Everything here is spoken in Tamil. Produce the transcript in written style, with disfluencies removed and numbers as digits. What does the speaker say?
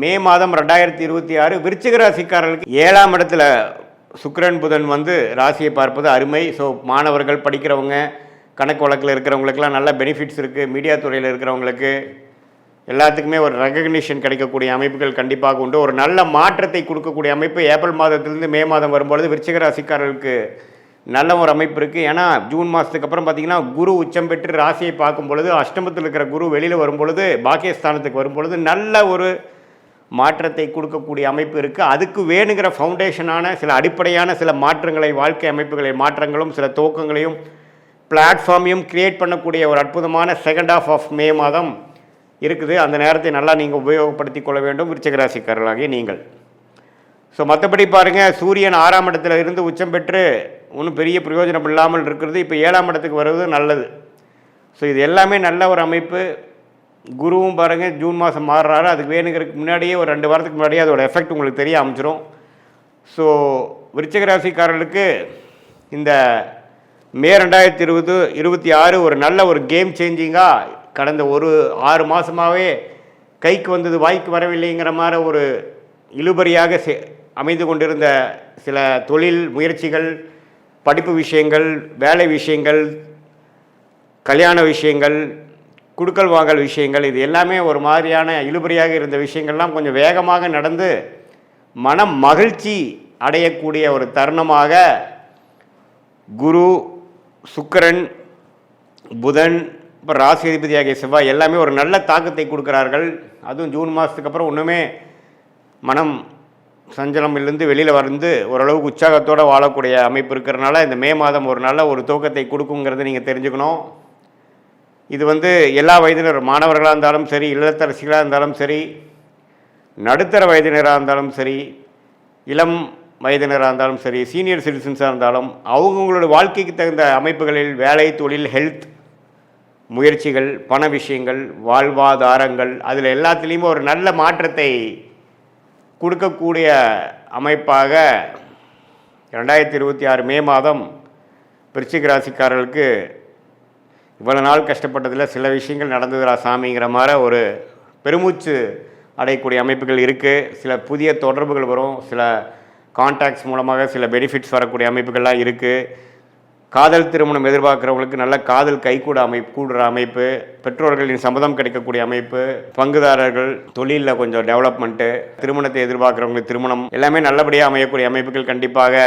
மே மாதம் 2026 விருச்சிக ராசிக்காரர்களுக்கு 7ஆம் இடத்துல சுக்கிரன் புதன் வந்து ராசியை பார்ப்பது அருமை. ஸோ மாணவர்கள் படிக்கிறவங்க கணக்கு வழக்கில் இருக்கிறவங்களுக்கெல்லாம் நல்ல பெனிஃபிட்ஸ் இருக்குது. மீடியா துறையில் இருக்கிறவங்களுக்கு எல்லாத்துக்குமே ஒரு ரெகக்னிஷன் கிடைக்கக்கூடிய அமைப்புகள் கண்டிப்பாக உண்டு. ஒரு நல்ல மாற்றத்தை கொடுக்கக்கூடிய அமைப்பு ஏப்ரல் மாதத்திலிருந்து மே மாதம் வரும்பொழுது விருச்சிக ராசிக்காரர்களுக்கு நல்ல ஒரு அமைப்பு இருக்குது. ஏன்னா ஜூன் மாதத்துக்கு அப்புறம் பார்த்திங்கன்னா குரு உச்சம் பெற்று ராசியை பார்க்கும் பொழுது அஷ்டமத்தில் இருக்கிற குரு வெளியில் வரும்பொழுது பாக்கியஸ்தானத்துக்கு வரும்பொழுது நல்ல ஒரு மாற்றத்தை கொடுக்கக்கூடிய அமைப்பு இருக்குது. அதுக்கு வேணுங்கிற ஃபவுண்டேஷனான சில அடிப்படையான சில மாற்றங்களை, வாழ்க்கை அமைப்புகளை மாற்றங்களும் சில துவக்கங்களையும் பிளாட்ஃபார்மையும் கிரியேட் பண்ணக்கூடிய ஒரு அற்புதமான செகண்ட் ஆஃப் ஆஃப் மே மாதம் இருக்குது. அந்த நேரத்தை நல்லா நீங்கள் உபயோகப்படுத்தி கொள்ள வேண்டும் விருச்சிக ராசிக்காரர்களாகிய நீங்கள். ஸோ மற்றபடி பாருங்கள், சூரியன் 6ஆம் இடத்துல இருந்து உச்சம் பெற்று ஒன்றும் பெரிய பிரயோஜனம் இல்லாமல் இருக்கிறது. இப்போ 7ஆம் இடத்துக்கு வருவது நல்லது. ஸோ இது எல்லாமே நல்ல ஒரு அமைப்பு. குருவும் பாருங்கள் ஜூன் மாதம் மாறுறாரு. அதுக்கு வேணுங்கிறதுக்கு முன்னாடியே ஒரு 2 வாரத்துக்கு முன்னாடியே அதோட எஃபெக்ட் உங்களுக்கு தெரிய ஆரம்பிச்சிடும். ஸோ விருச்சிக ராசிக்காரர்களுக்கு இந்த மே 2026 ஒரு நல்ல ஒரு கேம் சேஞ்சிங்காக கடந்த ஒரு 6 மாதமாகவே கைக்கு வந்தது வாய்க்கு வரவில்லைங்கிற மாதிரி ஒரு இழுபறியாக அமைந்து கொண்டிருந்த சில தொழில் முயற்சிகள், படிப்பு விஷயங்கள், வேலை விஷயங்கள், கல்யாண விஷயங்கள், குடுக்கல் வாங்கல் விஷயங்கள், இது எல்லாமே ஒரு மாதிரியான இழுபறியாக இருந்த விஷயங்கள்லாம் கொஞ்சம் வேகமாக நடந்து மனம் மகிழ்ச்சி அடையக்கூடிய ஒரு தருணமாக குரு, சுக்கிரன், புதன், இப்போ ராசி அதிபதியாகிய செவ்வாய் எல்லாமே ஒரு நல்ல தாக்கத்தை கொடுக்குறார்கள். அதுவும் ஜூன் மாதத்துக்கு அப்புறம் ஒன்றுமே மனம் சஞ்சலமிலிருந்து வெளியில் வந்து ஓரளவுக்கு உற்சாகத்தோடு வாழக்கூடிய அமைப்பு இருக்கிறனால இந்த மே மாதம் ஒரு நல்ல ஒரு துவக்கத்தை கொடுக்குங்கிறத நீங்கள் தெரிஞ்சுக்கணும். இது வந்து எல்லா வயதினர், மாணவர்களாக இருந்தாலும் சரி, இல்லத்தரசிகளாக இருந்தாலும் சரி, நடுத்தர வயதினராக இருந்தாலும் சரி, இளம் வயதினராக இருந்தாலும் சரி, சீனியர் சிட்டிசன்ஸாக இருந்தாலும் அவங்கவுங்களோட வாழ்க்கைக்கு தகுந்த அமைப்புகளில் வேலை, தொழில், ஹெல்த் முயற்சிகள், பண விஷயங்கள், வாழ்வாதாரங்கள், அதில் எல்லாத்துலேயுமே ஒரு நல்ல மாற்றத்தை கொடுக்கக்கூடிய அமைப்பாக 2026 மே மாதம் விருச்சிக ராசிக்காரர்களுக்கு இவ்வளோ நாள் கஷ்டப்பட்டதில் சில விஷயங்கள் நடந்ததுரா சாமிங்கிற மாதிரி ஒரு பெருமூச்சு அடையக்கூடிய அமைப்புகள் இருக்குது. சில புதிய தொடர்புகள் வரும், சில கான்டாக்ட்ஸ் மூலமாக சில பெனிஃபிட்ஸ் வரக்கூடிய அமைப்புகள்லாம் இருக்குது. காதல் திருமணம் எதிர்பார்க்குறவங்களுக்கு நல்ல காதல் கைகூட கூடுற அமைப்பு, பெற்றோர்களின் சம்மதம் கிடைக்கக்கூடிய அமைப்பு, பங்குதாரர்கள் தொழிலில் கொஞ்சம் டெவலப்மெண்ட்டு, திருமணத்தை எதிர்பார்க்குறவங்களுக்கு திருமணம் எல்லாமே நல்லபடியாக அமையக்கூடிய அமைப்புகள் கண்டிப்பாக